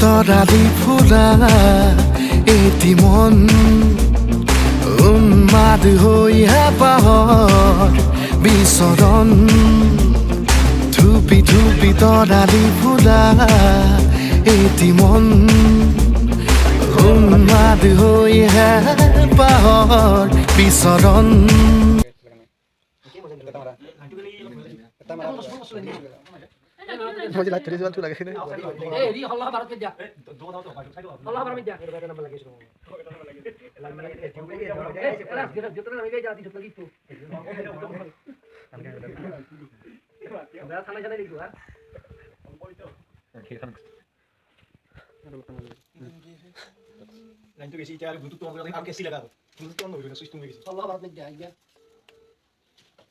তৰালি ফুলা এটি মন উন্মাদ হৈ হেঁপাহৰ বিচৰণ ধুপি ধুপি তৰালি ফুলা এটি মন উন্মাদ হৈ হেঁপাহৰ বিচৰণ मुझे लाइट थोड़ी सी वाल लगे थे ए री अल्लाह भारत में जा अल्लाह भारत में जा मेरे नंबर लगे इसको जितना लगे जाती सब लगी तू मैं थाने जाने लिखो यार लाइन तो कैसी चार ब्लूटूथ तो आप कैसी लगा ब्लूटूथ तो हो स्विच तुम कैसी अल्लाह भारत में जाएगा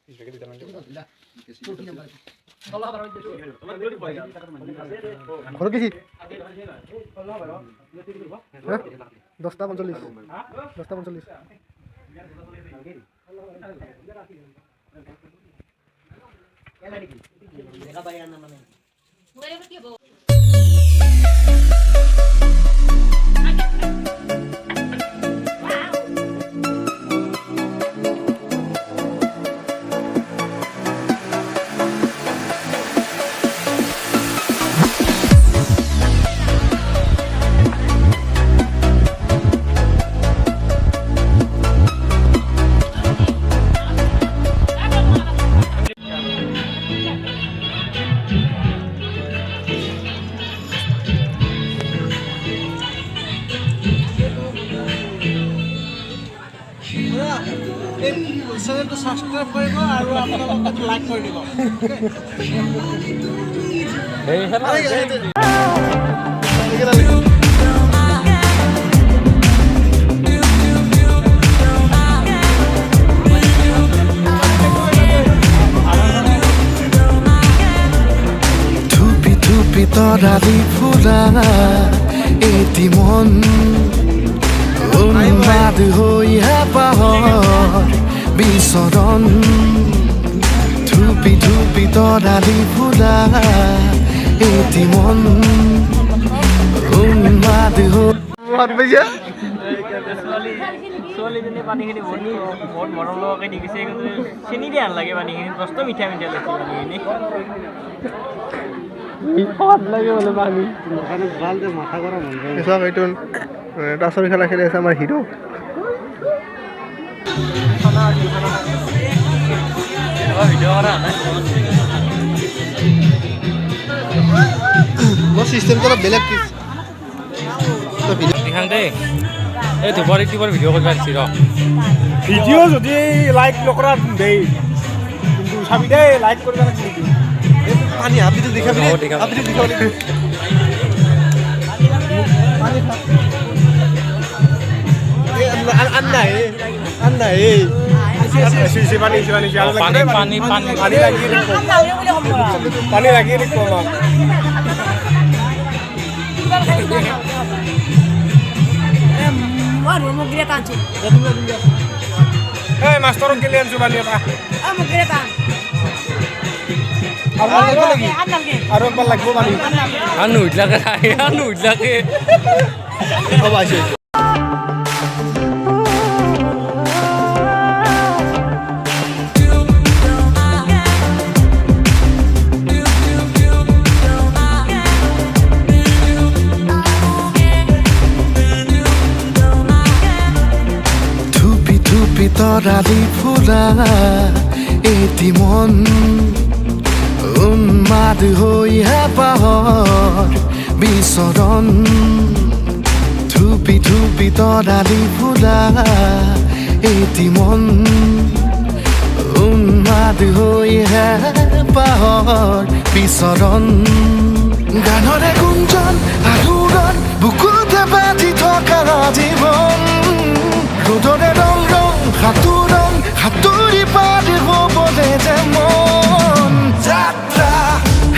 इस जगह इधर में Allah barang itu. Kalau kisi. 10টা 45. 10টা 45. Mereka bayar namanya. Mulai berarti ya, Bu. চেনেলটো সাবস্ক্রাইব কৰিব আৰু আপোনালোকে লাইক কৰি দিব এই ধুপি ধুপি তৰালি ফুলা এটি মন উন্মাদ হৈ হেঁপাহৰ বিচৰণ ধুপি ধুপি তৰালি ফুলা এটি মন উন্মাদ হৈ ছোৱালীজনী পানীখিনি বহুত মৰম লগাকৈ দি গৈছে কিন্তু চেনি দিয়া নালাগে পানীখিনি মস্ত মিঠা মিঠা লাগিছে পানীখিনি লাগে বোলে পানী ভাল যে মাথা গৰম হৈ যায় এইটো টাছৰ খেলা খেলি আছে আমাৰ হিৰো মোৰ চিষ্টেমটো অলপ বেলেগ এই দুবাৰ ভিডিঅ' কৰিব পাৰিছি ৰ ভিডিঅ' যদি লাইক নকৰা দেই কিন্তু চাবি দেই লাইক কৰিব পানী হাবিটো দেখাবি হাবিটো দেখাব anda pani lagi nih kok waduh mau kelihatan sih mas turun kalian coba lihat mau kelihatan Anu lagi pani anu lagi apa sih Tarali ফুলা এটি মন উন্মাদ হৈ হেঁপাহৰ বিচৰণ ধুপি ধুপি তৰালি ফুলা এটি মন উন্মাদ হৈহে পাহৰ পিছৰণ গানৰে গুঞ্জন আলোড়ন বুকুতে বাজি থকা জীৱন ৰ'দৰে ৰং ৰং সাঁতোৰং সাঁতুৰি পাৰি হ'বলে যে মন যাত্ৰা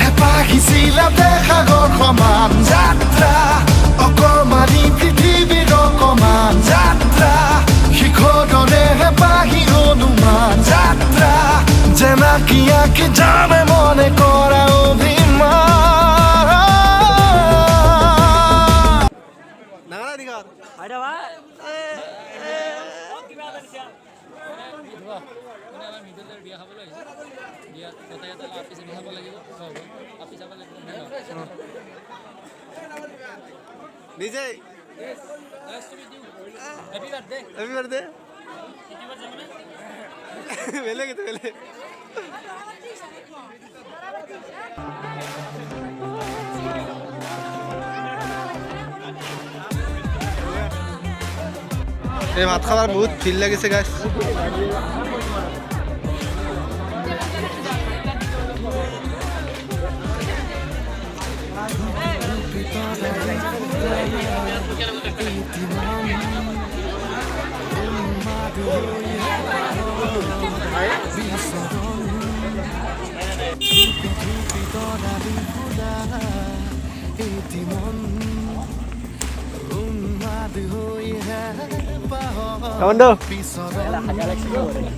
হেঁপাহিছিলা দেখাগৰ সমান যাত্ৰা অকমানি পৃথিৱীৰ অকমান যাত্ৰা শিখৰৰে হেঁপাহি অনুমান যাত্ৰা জেনাকিয়াকে যাবে মনে কৰা অভিমান নাগাৰা দিঘাত Vijay. Yes. Nice to meet you. Happy birthday. Happy birthday. Vele gitu vele. এই ভাত খাবার বহুত ফিল লাগিছে guys Kawan do?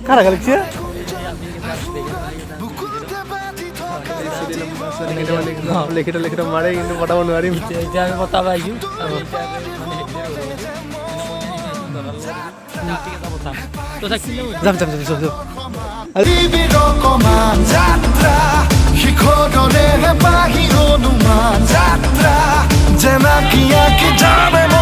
Kara Galaxy ya? Lekita mare কিন্তু পটাব নোৱাৰিম এতিয়া আমি পটাব আহিম যাম যাত্ৰা শিখৰৰে হেঁপাহি অনুমান যাত্ৰা জেনাকিয়াকে যাবে